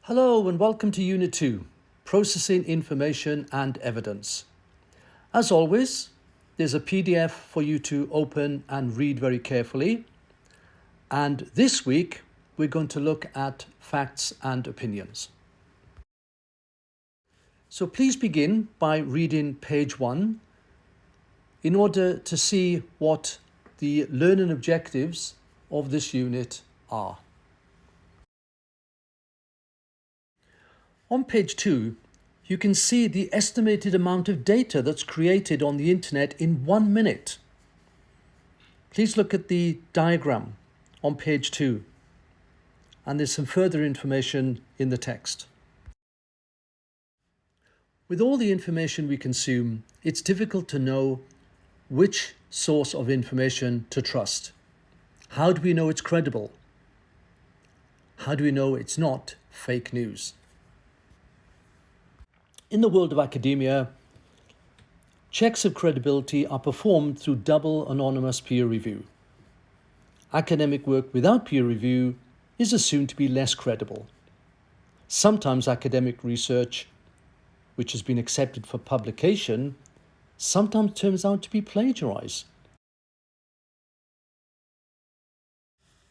Hello and welcome to Unit 2, Processing Information and Evidence. As always, there's a PDF for you to open and read very carefully. And this week, we're going to look at facts and opinions. So please begin by reading page 1 in order to see what the learning objectives of this unit are. On page 2, you can see the estimated amount of data that's created on the internet in 1 minute. Please look at the diagram on page 2, and there's some further information in the text. With all the information we consume, it's difficult to know which source of information to trust. How do we know it's credible? How do we know it's not fake news? In the world of academia, checks of credibility are performed through double anonymous peer review. Academic work without peer review is assumed to be less credible. Sometimes academic research, which has been accepted for publication, sometimes turns out to be plagiarized.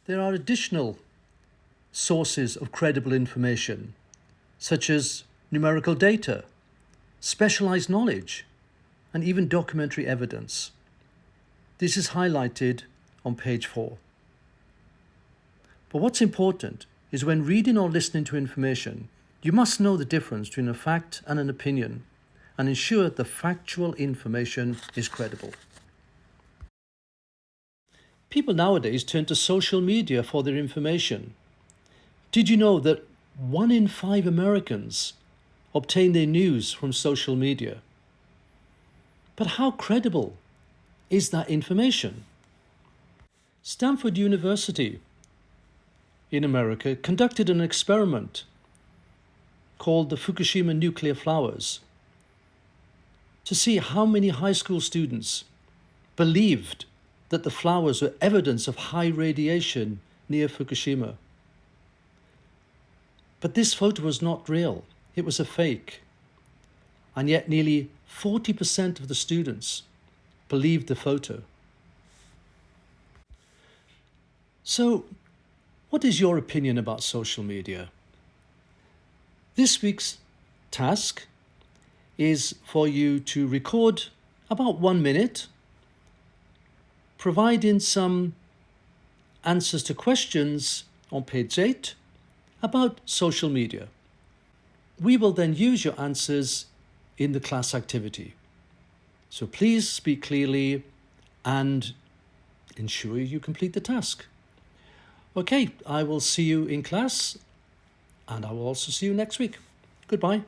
There are additional sources of credible information, such as numerical data, specialized knowledge, and even documentary evidence. This is highlighted on page 4. But what's important is when reading or listening to information, you must know the difference between a fact and an opinion and ensure the factual information is credible. People nowadays turn to social media for their information. Did you know that 1 in 5 Americans obtain their news from social media? But how credible is that information? Stanford University in America conducted an experiment called the Fukushima nuclear flowers to see how many high school students believed that the flowers were evidence of high radiation near Fukushima. But this photo was not real. It was a fake. And yet nearly 40% of the students believed the photo. So, what is your opinion about social media? This week's task is for you to record about 1 minute, providing some answers to questions on page 8 about social media. We will then use your answers in the class activity. So please speak clearly and ensure you complete the task. Okay, I will see you in class, and I will also see you next week. Goodbye.